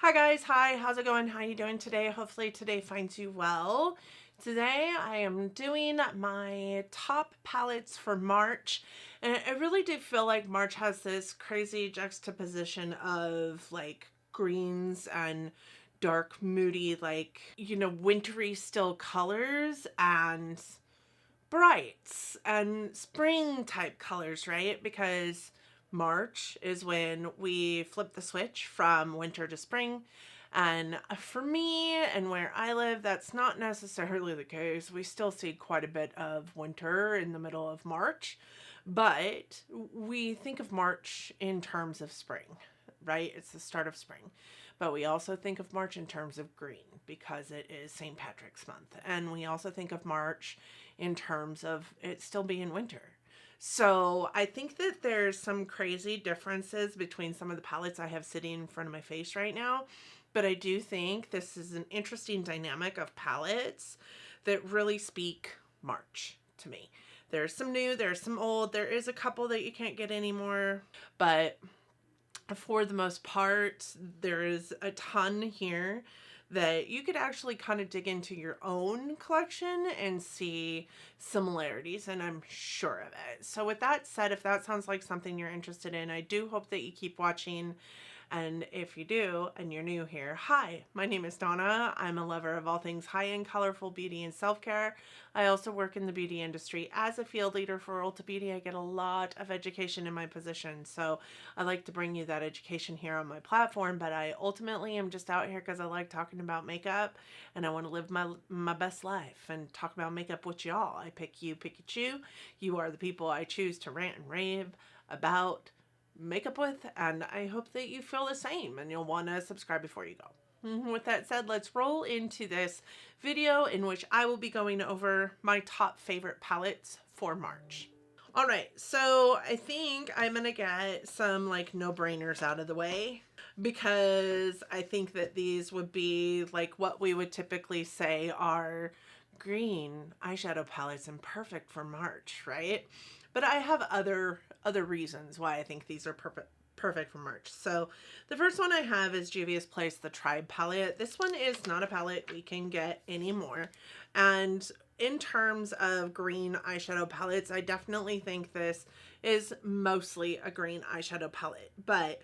Hi guys, hi, how's it going? How you doing today? Hopefully today finds you well. Today I am doing my top palettes for March, and I really do feel like March has this crazy juxtaposition of like greens and dark moody wintry still colors and brights and spring type colors, right? Because March is when we flip the switch from winter to spring. And for me and where I live, that's not necessarily the case. We still see quite a bit of winter in the middle of March, but we think of March in terms of spring, right? It's the start of spring. But we also think of March in terms of green because it is St. Patrick's Month. And we also think of March in terms of it still being winter. So I think that there's some crazy differences between some of the palettes I have sitting in front of my face right now. But I do think this is an interesting dynamic of palettes that really speak March to me. There's some new, there's some old, there is a couple that you can't get anymore, but for the most part, there is a ton here that you could actually kind of dig into your own collection and see similarities, and I'm sure of it. So with that said, if that sounds like something you're interested in, I do hope that you keep watching. And if you do, and you're new here, hi, my name is Donna. I'm a lover of all things high-end, colorful beauty and self-care. I also work in the beauty industry as a field leader for Ulta Beauty. I get a lot of education in my position, so I like to bring you that education here on my platform, but I ultimately am just out here because I like talking about makeup, and I want to live my best life and talk about makeup with y'all. I pick you, Pikachu. You are the people I choose to rant and rave about makeup with, and I hope that you feel the same and you'll want to subscribe before you go. With that said, let's roll into this video in which I will be going over my top favorite palettes for March. All right, so I think I'm gonna get some like no-brainers out of the way because I think that these would be like what we would typically say are green eyeshadow palettes and perfect for March, right? But I have other reasons why I think these are perfect for March. So the first one I have is Juvia's Place, the Tribe palette. This one is not a palette we can get anymore. And in terms of green eyeshadow palettes, I definitely think this is mostly a green eyeshadow palette, but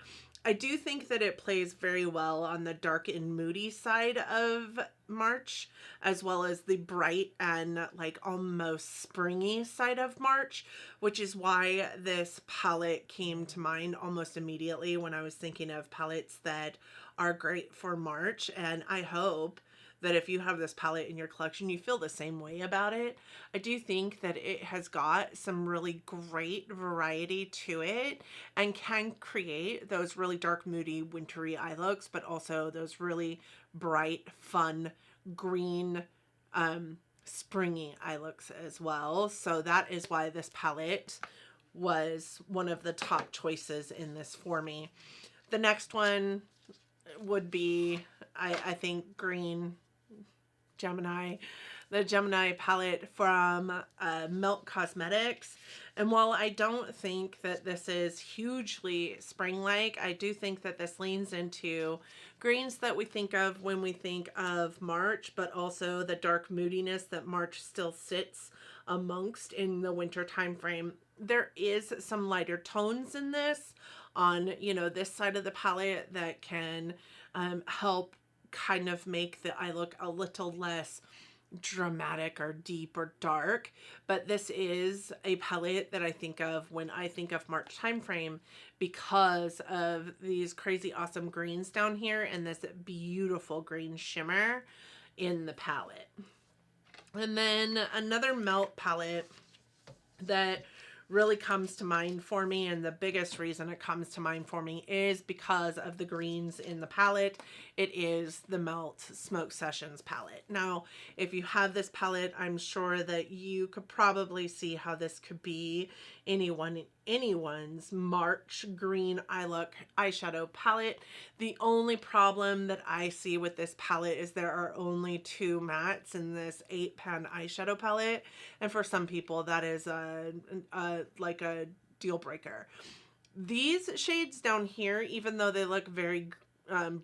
I do think that it plays very well on the dark and moody side of March, as well as the bright and like almost springy side of March, which is why this palette came to mind almost immediately when I was thinking of palettes that are great for March. And I hope that if you have this palette in your collection, you feel the same way about it. I do think that it has got some really great variety to it and can create those really dark, moody, wintry eye looks, but also those really bright, fun, green, springy eye looks as well. So that is why this palette was one of the top choices in this for me. The next one would be, I think, green Gemini, the Gemini palette from Milk Cosmetics. And while I don't think that this is hugely spring-like, I do think that this leans into greens that we think of when we think of March, but also the dark moodiness that March still sits amongst in the winter time frame. There is some lighter tones in this on, this side of the palette that can help kind of make the eye look a little less dramatic or deep or dark, but this is a palette that I think of when I think of March time frame because of these crazy awesome greens down here and this beautiful green shimmer in the palette. And then another Melt palette that really comes to mind for me, and the biggest reason it comes to mind for me is because of the greens in the palette. It is the Melt Smoke Sessions palette. Now, if you have this palette, I'm sure that you could probably see how this could be anyone's March green eye look eyeshadow palette. The only problem that I see with this palette is there are only 2 mattes in this 8-pan eyeshadow palette, and for some people that is like a deal breaker. These shades down here, even though they look very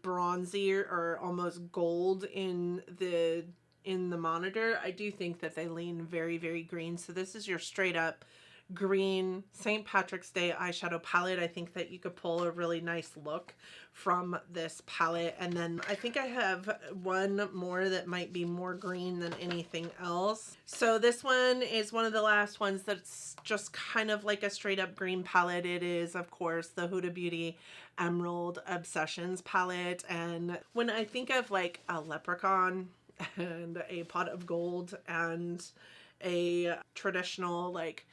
bronzy or almost gold in the monitor. I do think that they lean very, very green. So this is your straight up green St. Patrick's Day eyeshadow palette. I think that you could pull a really nice look from this palette. And then I think I have one more that might be more green than anything else. So this one is one of the last ones that's just kind of like a straight up green palette. It is, of course, the Huda Beauty Emerald Obsessions palette. And when I think of like a leprechaun and a pot of gold and a traditional like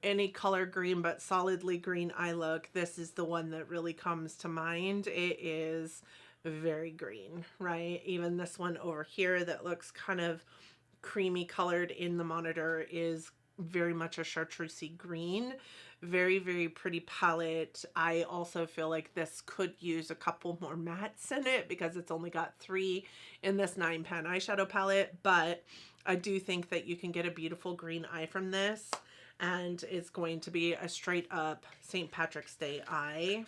any color green but solidly green eye look, this is the one that really comes to mind. It is very green, right? Even this one over here that looks kind of creamy colored in the monitor is very much a chartreusey green. Very, very pretty palette. I also feel like this could use a couple more mattes in it because it's only got 3 in this 9-pan eyeshadow palette, but I do think that you can get a beautiful green eye from this, and it's going to be a straight up St. Patrick's Day eye.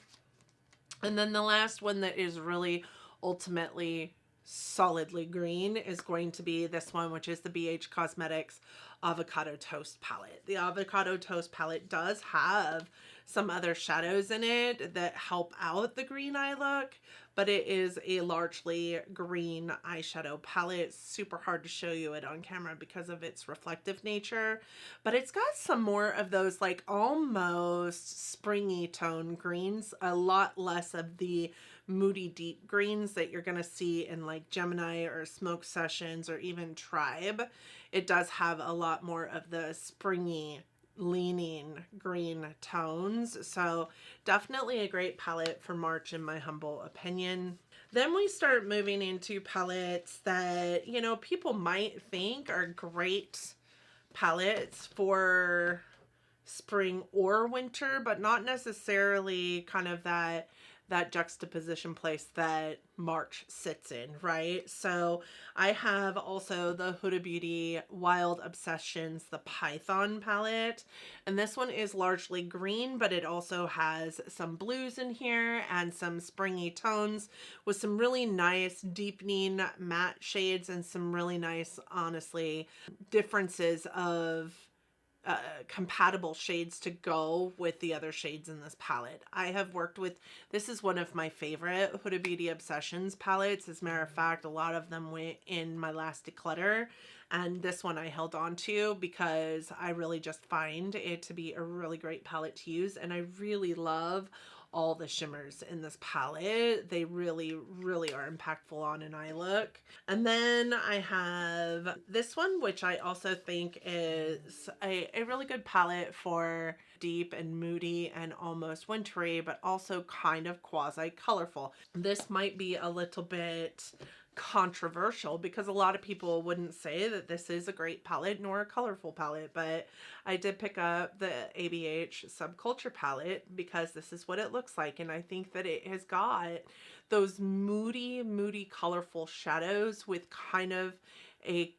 And then the last one that is really ultimately solidly green is going to be this one, which is the BH Cosmetics Avocado Toast palette. The Avocado Toast palette does have some other shadows in it that help out the green eye look, but it is a largely green eyeshadow palette. It's super hard to show you it on camera because of its reflective nature, but it's got some more of those like almost springy tone greens, a lot less of the moody deep greens that you're going to see in like Gemini or Smoke Sessions or even Tribe. It does have a lot more of the springy leaning green tones. So definitely a great palette for March in my humble opinion. Then we start moving into palettes that, you know, people might think are great palettes for spring or winter, but not necessarily kind of that juxtaposition place that March sits in, right? So I have also the Huda Beauty Wild Obsessions, the Python palette. And this one is largely green, but it also has some blues in here and some springy tones with some really nice deepening matte shades and some really nice, honestly, differences of compatible shades to go with the other shades in this palette. I have worked with, this is one of my favorite Huda Beauty Obsessions palettes. As a matter of fact, a lot of them went in my last declutter, and this one I held on to because I really just find it to be a really great palette to use, and I really love all the shimmers in this palette. They really, really are impactful on an eye look. And then I have this one, which I also think is a really good palette for deep and moody and almost wintry, but also kind of quasi colorful. This might be a little bit controversial because a lot of people wouldn't say that this is a great palette nor a colorful palette, but I did pick up the ABH Subculture palette because this is what it looks like, and I think that it has got those moody colorful shadows with kind of a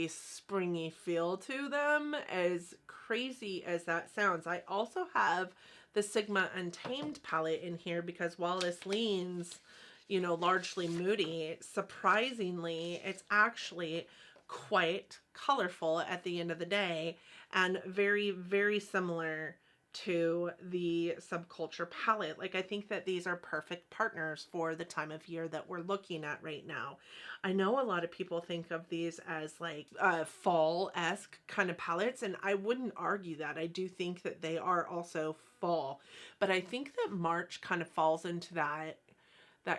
springy feel to them. As crazy as that sounds, I also have the Sigma Untamed palette in here because while this leans, you know, largely moody, surprisingly, it's actually quite colorful at the end of the day and very, very similar to the Subculture palette. Like, I think that these are perfect partners for the time of year that we're looking at right now. I know a lot of people think of these as like fall-esque kind of palettes, and I wouldn't argue that. I do think that they are also fall, but I think that March kind of falls into that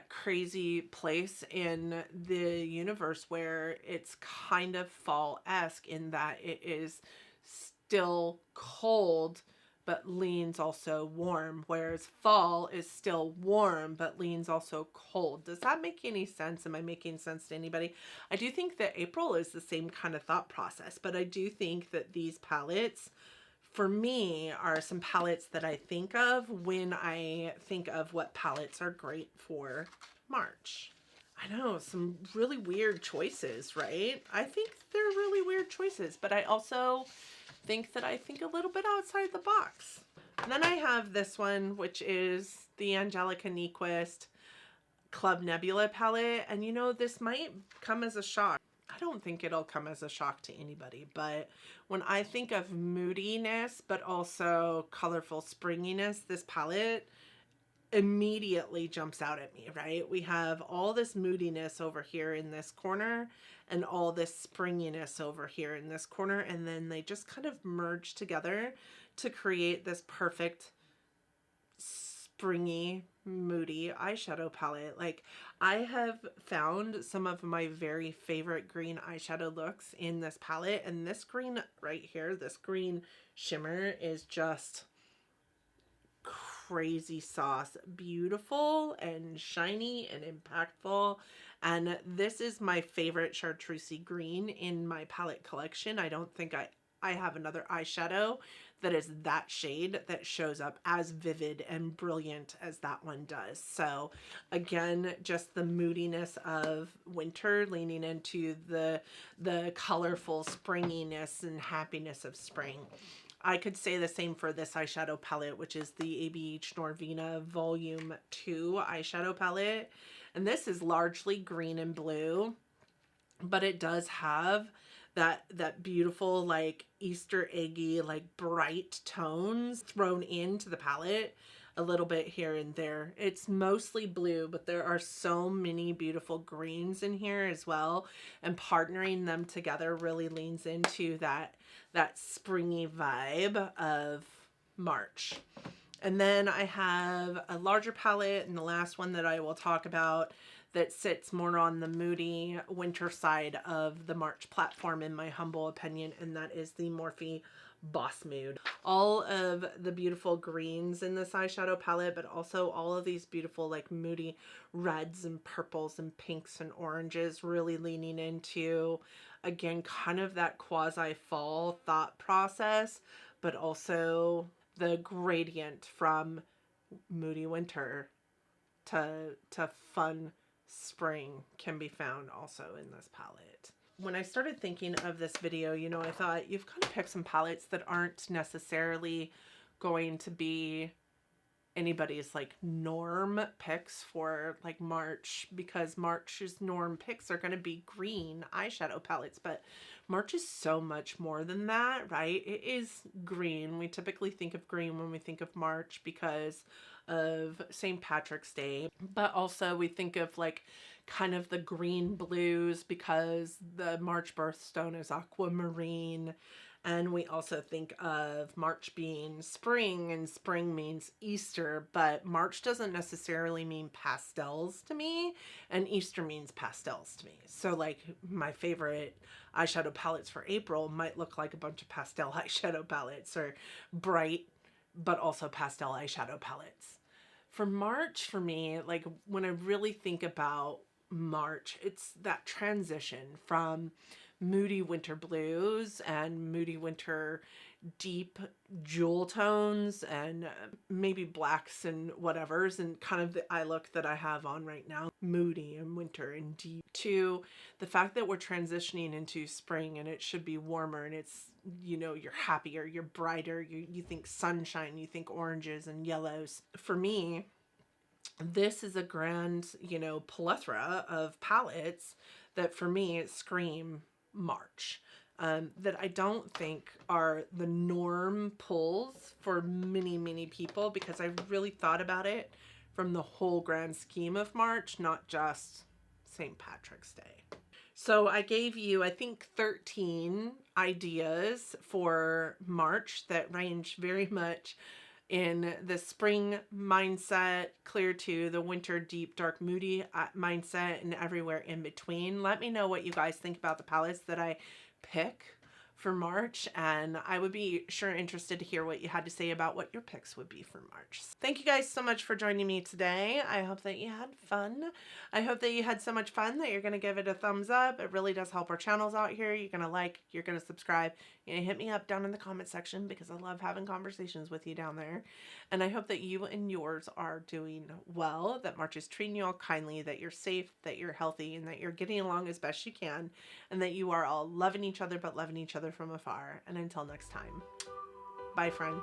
crazy place in the universe where it's kind of fall-esque in that it is still cold but leans also warm, whereas fall is still warm but leans also cold. Does that make any sense? Am I making sense to anybody? I do think that April is the same kind of thought process, but I do think that these palettes for me are some palettes that I think of when I think of what palettes are great for March. I know, some really weird choices, right? I think they're really weird choices, but I also think that I think a little bit outside the box. And then I have this one, which is the Angelica Nyquist Club Nebula palette. And you know, this might come as a shock. I don't think it'll come as a shock to anybody, but when I think of moodiness, but also colorful springiness, this palette immediately jumps out at me, right? We have all this moodiness over here in this corner and all this springiness over here in this corner, and then they just kind of merge together to create this perfect springy, moody eyeshadow palette. Like, I have found some of my very favorite green eyeshadow looks in this palette, and this green right here, this green shimmer, is just crazy sauce, beautiful and shiny and impactful. And this is my favorite chartreusey green in my palette collection. I don't think I have another eyeshadow that is that shade that shows up as vivid and brilliant as that one does. So again, just the moodiness of winter leaning into the colorful springiness and happiness of spring. I could say the same for this eyeshadow palette, which is the ABH Norvina Volume 2 eyeshadow palette. And this is largely green and blue, but it does have that beautiful, like, Easter eggy, like, bright tones thrown into the palette a little bit here and there. It's mostly blue, but there are so many beautiful greens in here as well, and partnering them together really leans into that springy vibe of March. And then I have a larger palette, and the last one that I will talk about that sits more on the moody winter side of the March platform, in my humble opinion, and that is the Morphe Boss Mood. All of the beautiful greens in this eyeshadow palette, but also all of these beautiful, like, moody reds and purples and pinks and oranges, really leaning into, again, kind of that quasi-fall thought process, but also the gradient from moody winter to fun spring can be found also in this palette. When I started thinking of this video, you know, I thought you've kind of picked some palettes that aren't necessarily going to be anybody's, like, norm picks for, like, March, because March's norm picks are going to be green eyeshadow palettes, but March is so much more than that, right? It is green. We typically think of green when we think of March because of St. Patrick's Day, but also we think of, like, kind of the green blues because the March birthstone is aquamarine. And we also think of March being spring, and spring means Easter, but March doesn't necessarily mean pastels to me, and Easter means pastels to me. So, like, my favorite eyeshadow palettes for April might look like a bunch of pastel eyeshadow palettes, or bright but also pastel eyeshadow palettes. For March, for me, like, when I really think about March, it's that transition from moody winter blues and moody winter deep jewel tones and maybe blacks and whatevers, and kind of the eye look that I have on right now, moody and winter and deep, to the fact that we're transitioning into spring and it should be warmer, and it's, you know, you're happier, you're brighter, you think sunshine, you think oranges and yellows. For me, this is a grand, you know, plethora of palettes that for me scream March, that I don't think are the norm pulls for many people, because I really thought about it from the whole grand scheme of March, not just St. Patrick's Day. So I gave you, I think, 13 ideas for March that range very much in the spring mindset, clear to the winter, deep, dark, moody mindset, and everywhere in between. Let me know what you guys think about the palettes that I pick for March, and I would be sure interested to hear what you had to say about what your picks would be for March. Thank you guys so much for joining me today. I hope that you had fun. I hope that you had so much fun that you're going to give it a thumbs up. It really does help our channels out here. You're going to like, you're going to subscribe, you're going to hit me up down in the comment section, because I love having conversations with you down there. And I hope that you and yours are doing well, that March is treating you all kindly, that you're safe, that you're healthy, and that you're getting along as best you can, and that you are all loving each other, but loving each other from afar. And until next time, bye friends.